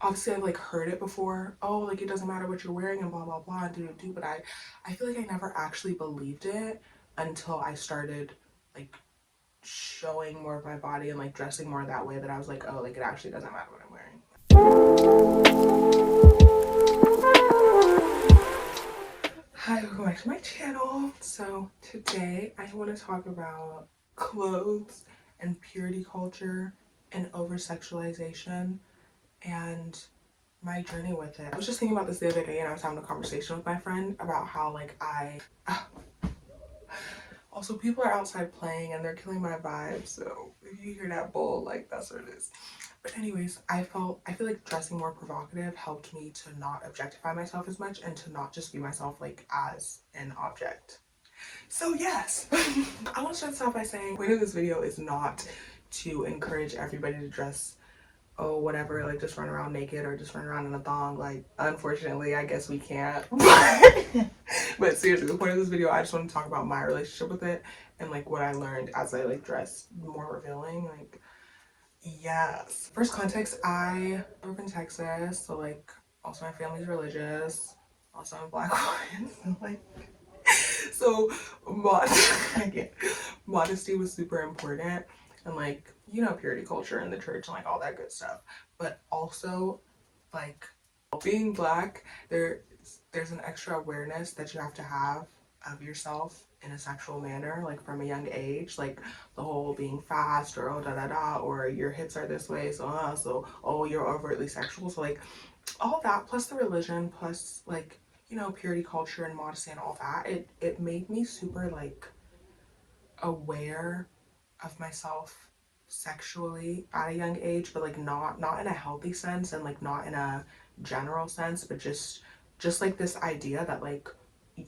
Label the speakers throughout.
Speaker 1: obviously I've like heard it before, oh, like it doesn't matter what you're wearing and blah blah blah and do, but I feel like I never actually believed it until I started like showing more of my body and like dressing more that way, that I was like, oh, like it actually doesn't matter what I'm wearing. Hi, welcome back to my channel. So today I want to talk about clothes and purity culture and over sexualization and my journey with it. I was just thinking about this the other day, and I was having a conversation with my friend about how like also people are outside playing and they're killing my vibe, so if you hear that bull, like that's what it is. But anyways, I feel like dressing more provocative helped me to not objectify myself as much and to not just view myself like as an object. So yes, I want to start this off by saying the point of this video is not to encourage everybody to dress, oh whatever, like just run around naked or just run around in a thong. Like unfortunately I guess we can't. But seriously, the point of this video, I just want to talk about my relationship with it and like what I learned as I like dressed more revealing. Like yes, first context, I grew up in Texas, so like also my family's religious, also I'm a black woman, so like so mod modesty was super important, and like you know, purity culture in the church and like all that good stuff. But also like being black, there's an extra awareness that you have to have of yourself in a sexual manner, like from a young age, like the whole being fast or oh da da da, or your hips are this way, so oh you're overtly sexual. So like all that plus the religion plus like you know purity culture and modesty and all that, it made me super like aware of myself sexually at a young age, but like not in a healthy sense and like not in a general sense, but just like this idea that like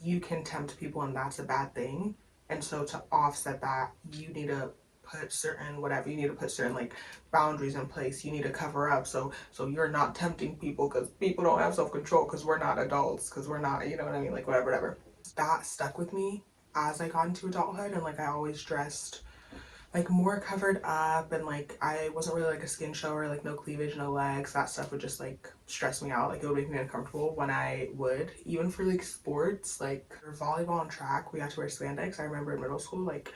Speaker 1: you can tempt people and that's a bad thing. And so to offset that, you need to put certain whatever, you need to put certain like boundaries in place. You need to cover up so you're not tempting people, because people don't have self-control, because we're not adults, because we're not, you know what I mean, like whatever. That stuck with me as I got into adulthood, and like I always dressed like more covered up, and like I wasn't really like a skin shower, like no cleavage, no legs. That stuff would just like stress me out. Like it would make me uncomfortable when I would, even for like sports, like for volleyball and track, we had to wear spandex. I remember in middle school, like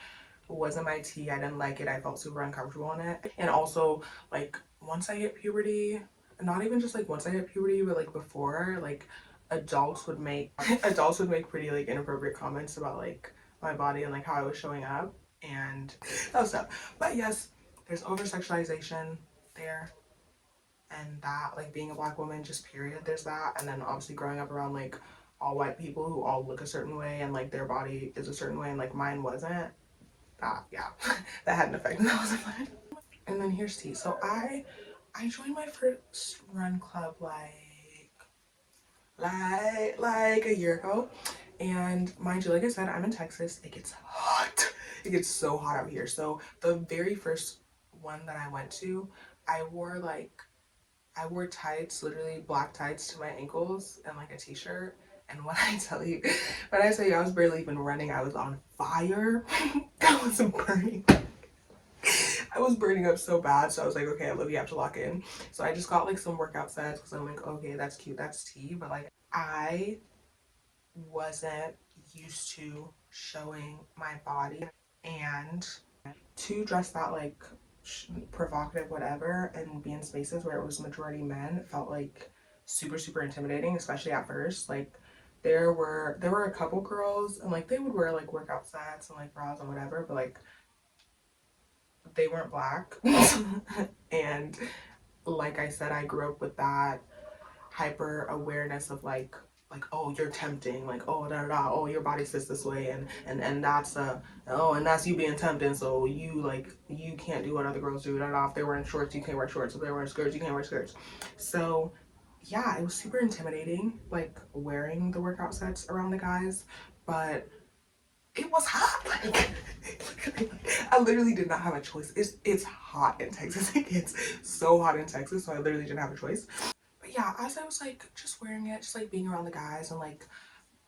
Speaker 1: it wasn't my tea. I didn't like it. I felt super uncomfortable in it. And also like once I hit puberty, not even just like once I hit puberty, but like before, like adults would make adults would make pretty like inappropriate comments about like my body and like how I was showing up and that was stuff. But yes, there's over sexualization there, and that like being a black woman, just period, there's that. And then obviously growing up around like all white people who all look a certain way and like their body is a certain way and like mine wasn't, that yeah that had an effect, and that wasn't fun. And then here's tea. So I joined my first run club like a year ago, and mind you, like I said, I'm in Texas. It gets hot. It gets so hot out here. So the very first one that I went to, I wore like I wore tights, literally black tights to my ankles and like a t-shirt. And when I tell you, I was barely even running, I was on fire. I was burning. I was burning up so bad. So I was like, okay, Olivia, you have to lock in. So I just got like some workout sets because I'm like, okay, that's cute, that's tea. But like I wasn't used to showing my body, and to dress that like provocative whatever and be in spaces where it was majority men felt like super intimidating, especially at first. Like there were a couple girls and like they would wear like workout sets and like bras and whatever, but like they weren't black. And like I said, I grew up with that hyper awareness of like oh you're tempting, like oh da da da, oh your body sits this way, and that's oh and that's you being tempting, so you like you can't do what other girls do, da da. If they're wearing shorts you can't wear shorts, if they're wearing skirts you can't wear skirts. So yeah, it was super intimidating like wearing the workout sets around the guys, but it was hot. Like I literally did not have a choice. It's hot in Texas. It gets so hot in Texas, so I literally didn't have a choice. But yeah, as I was like just wearing it, just like being around the guys, and like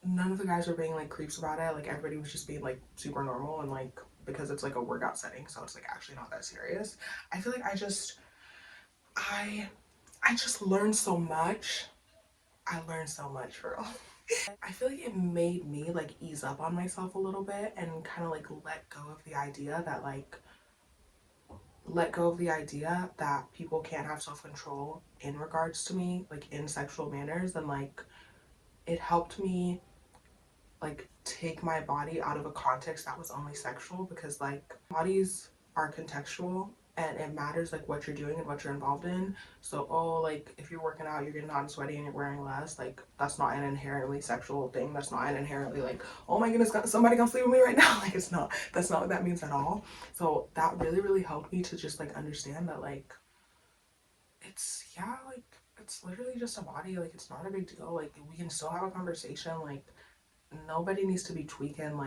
Speaker 1: none of the guys were being like creeps about it. Like everybody was just being like super normal, and like because it's like a workout setting, so it's like actually not that serious. I feel like I I just learned so much. I learned so much, for real. I feel like it made me like ease up on myself a little bit and kind of like let go of the idea that people can't have self-control in regards to me, like in sexual manners. And like it helped me like take my body out of a context that was only sexual, because like bodies are contextual and it matters like what you're doing and what you're involved in. So oh, like if you're working out, you're getting hot and sweaty and you're wearing less, like that's not an inherently sexual thing. That's not an inherently like, oh my goodness, somebody come sleep with me right now. Like it's not, that's not what that means at all. So that really helped me to just like understand that like it's, yeah, like it's literally just a body. Like it's not a big deal. Like we can still have a conversation. Like nobody needs to be tweaking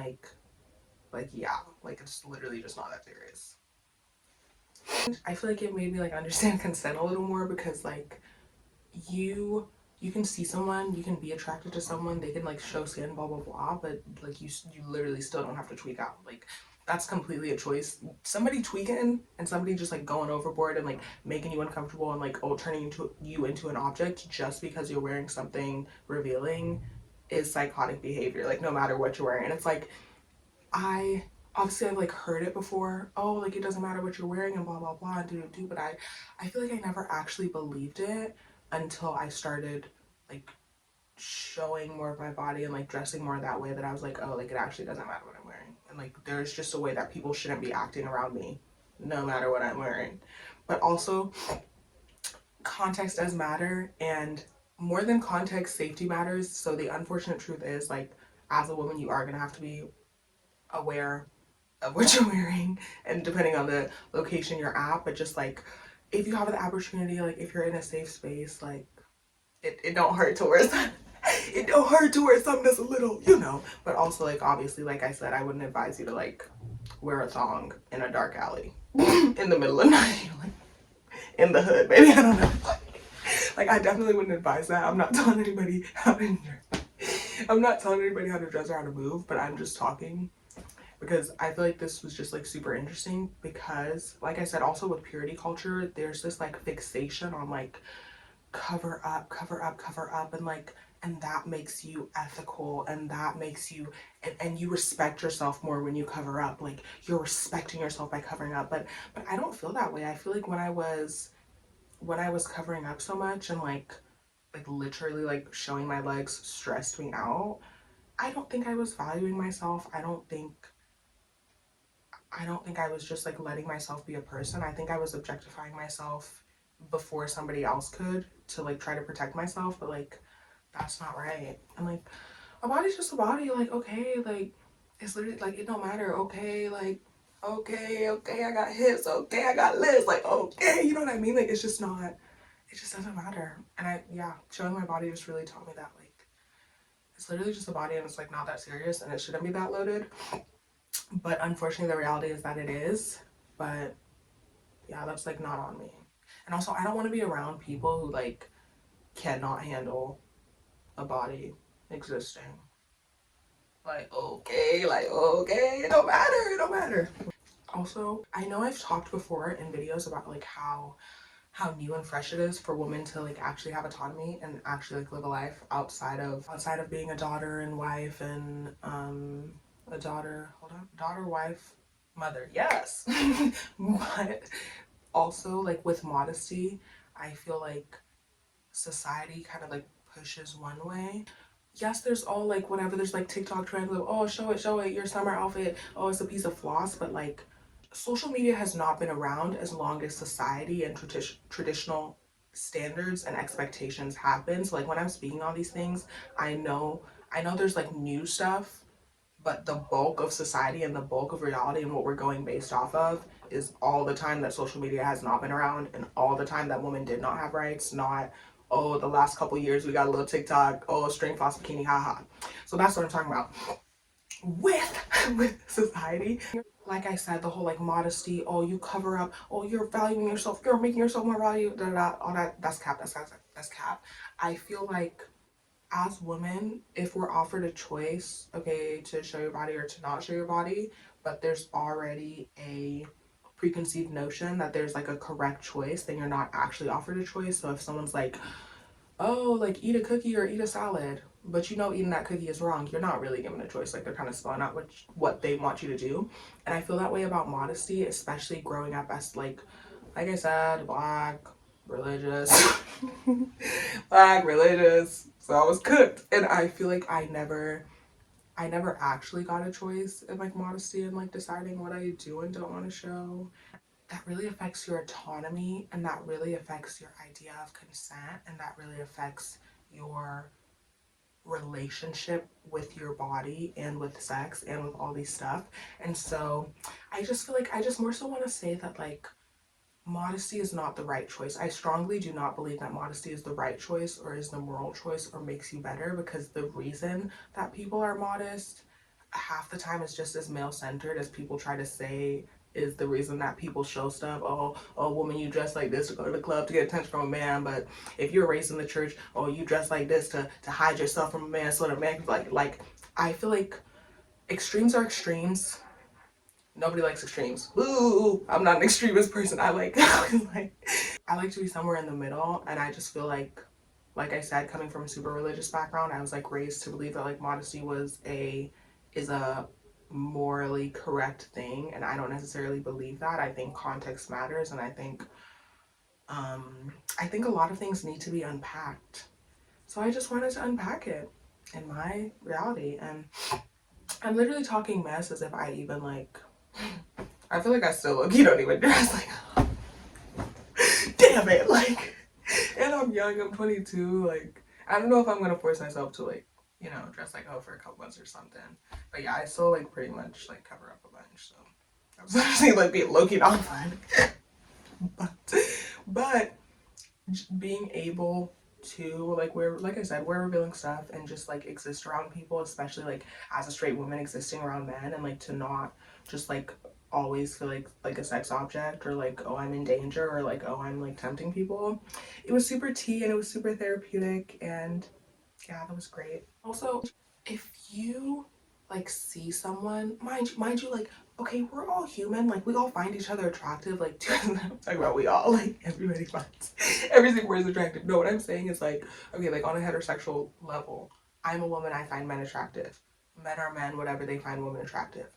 Speaker 1: yeah, like it's literally just not that serious. I feel like it made me like understand consent a little more, because like you you can see someone, you can be attracted to someone, they can like show skin, blah blah blah, but like you literally still don't have to tweak out. Like that's completely a choice. Somebody tweaking and somebody just like going overboard and like making you uncomfortable and like turning you into an object just because you're wearing something revealing is psychotic behavior, like no matter what you're wearing. And it's like, I obviously I've like heard it before. Oh, like it doesn't matter what you're wearing and blah blah blah and do. But I feel like I never actually believed it until I started like showing more of my body and like dressing more that way, that I was like, oh, like it actually doesn't matter what I'm wearing. And like there's just a way that people shouldn't be acting around me no matter what I'm wearing. But also context does matter, and more than context, safety matters. So the unfortunate truth is like as a woman you are going to have to be aware of what you're wearing and depending on the location you're at. But just like if you have the opportunity, like if you're in a safe space, like it don't hurt to wear something. It don't hurt to wear something that's a little, you know. But also like obviously, like I said, I wouldn't advise you to like wear a thong in a dark alley in the middle of the night, like in the hood, maybe, I don't know. Like I definitely wouldn't advise that. I'm not telling anybody how to dress or how to move, but I'm just talking because I feel like this was just like super interesting, because like I said, also with purity culture, there's this like fixation on like cover up, cover up, cover up, and like, and that makes you ethical, and that makes you, and you respect yourself more when you cover up. Like you're respecting yourself by covering up. But I don't feel that way. I feel like when I was covering up so much and like literally like showing my legs stressed me out, I don't think I was valuing myself. I don't think I was just like letting myself be a person. I think I was objectifying myself before somebody else could, to like try to protect myself. But like that's not right. And like a body's just a body. Like okay, like it's literally like it don't matter. Okay, like okay, I got hips. Okay, I got lips. Like okay, you know what I mean? Like it's just not. It just doesn't matter. And yeah, showing my body just really taught me that like it's literally just a body and it's like not that serious and it shouldn't be that loaded. But unfortunately, the reality is that it is. But yeah, that's like not on me. And also, I don't want to be around people who like cannot handle a body existing. Like okay, it don't matter. Also, I know I've talked before in videos about like how new and fresh it is for women to like actually have autonomy and actually like live a life outside of being a daughter and wife and a daughter, daughter, wife, mother, yes. But also like with modesty, I feel like society kind of like pushes one way. Yes, there's all like whatever, there's like TikTok trends of oh show it, your summer outfit, oh it's a piece of floss. But like social media has not been around as long as society and traditional standards and expectations have been. So like when I'm speaking on these things, I know there's like new stuff, but the bulk of society and the bulk of reality and what we're going based off of is all the time that social media has not been around, and all the time that women did not have rights, not oh the last couple years we got a little TikTok, oh string floss bikini, haha. So that's what I'm talking about with society. Like I said, the whole like modesty, oh you cover up, oh you're valuing yourself, you're making yourself more valuable, all that, that's cap, that's cap. I feel like as women, if we're offered a choice, okay, to show your body or to not show your body, but there's already a preconceived notion that there's like a correct choice, then you're not actually offered a choice. So if someone's like, oh, like eat a cookie or eat a salad, but you know eating that cookie is wrong, you're not really given a choice. Like they're kind of spelling out what they want you to do. And I feel that way about modesty, especially growing up as like I said, black, religious, black, religious. So I was cooked. And I feel like I never actually got a choice in like modesty and like deciding what I do and don't want to show. That really affects your autonomy, and that really affects your idea of consent, and that really affects your relationship with your body and with sex and with all these stuff. And so I just feel like I just more so want to say that like modesty is not the right choice. I strongly do not believe that modesty is the right choice or is the moral choice or makes you better, because the reason that people are modest half the time is just as male-centered as people try to say is the reason that people show stuff. Oh, woman, you dress like this to go to the club to get attention from a man. But if you're raised in the church, oh, you dress like this to hide yourself from a man so that a man like I feel like extremes are extremes. Nobody likes extremes. Ooh, I'm not an extremist person. I like I like to be somewhere in the middle, and I just feel like I said, coming from a super religious background, I was like raised to believe that like modesty is a morally correct thing, and I don't necessarily believe that. I think context matters, and I think a lot of things need to be unpacked. So I just wanted to unpack it in my reality, and I'm literally talking mess as if I even like I feel like I still look, you don't even dress like, damn it, like, and I'm young, I'm 22, like, I don't know if I'm gonna force myself to, like, you know, dress like oh for a couple months or something, but yeah, I still, like, pretty much, like, cover up a bunch, so, I was actually, like, being low-key not fun, but, being able to, like, wear, like I said, wear revealing stuff and just, like, exist around people, especially, like, as a straight woman existing around men, and, like, to not just, like, always feel like a sex object, or like oh I'm in danger, or like oh I'm like tempting people. It was super tea, and it was super therapeutic, and yeah, that was great. Also, if you like see someone, mind you, like okay, we're all human, like we all find each other attractive, like I'm talking about we all, like everybody finds every single person attractive. No, what I'm saying is like okay, like on a heterosexual level, I'm a woman, I find men attractive, men are men, whatever, they find women attractive.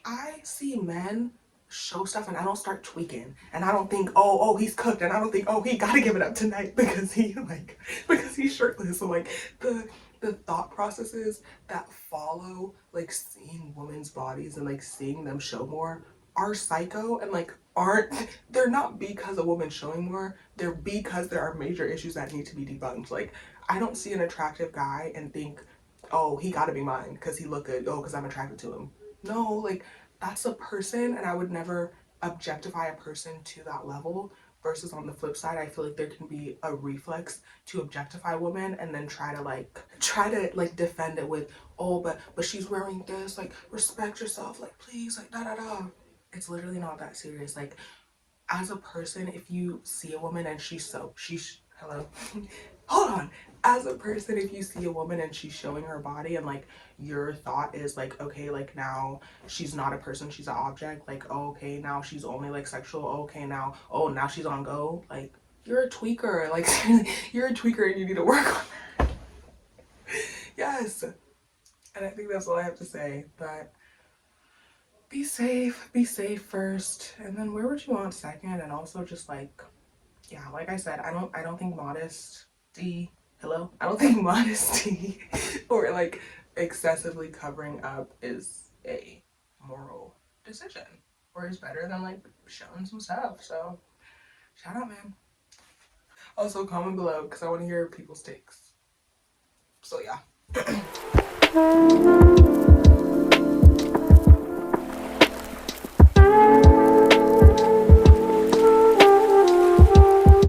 Speaker 1: I see men show stuff and I don't start tweaking, and I don't think oh he's cooked, and I don't think oh he gotta give it up tonight because because he's shirtless. So like the thought processes that follow like seeing women's bodies and like seeing them show more are psycho, and like they're not because a woman's showing more, they're because there are major issues that need to be debunked. Like I don't see an attractive guy and think oh he gotta be mine because he look good, oh because I'm attracted to him. No, like that's a person, and I would never objectify a person to that level. Versus on the flip side, I feel like there can be a reflex to objectify women and then try to like defend it with oh but she's wearing this, like respect yourself, like please, like da da da. It's literally not that serious. Like as a person, if you see a woman and she's hello hold on, as a person, if you see a woman and she's showing her body and like your thought is like okay, like now she's not a person, she's an object, like oh, okay now she's only like sexual, okay now oh now she's on go, like you're a tweaker, like you're a tweaker and you need to work on that. Yes, and I think that's all I have to say. But be safe first, and then where would you want second, and also just like yeah, like I said, I don't think modesty, hello, I don't think modesty or like excessively covering up is a moral decision, or is better than like showing some stuff. So shout out, man. Also comment below because I want to hear people's takes. So yeah.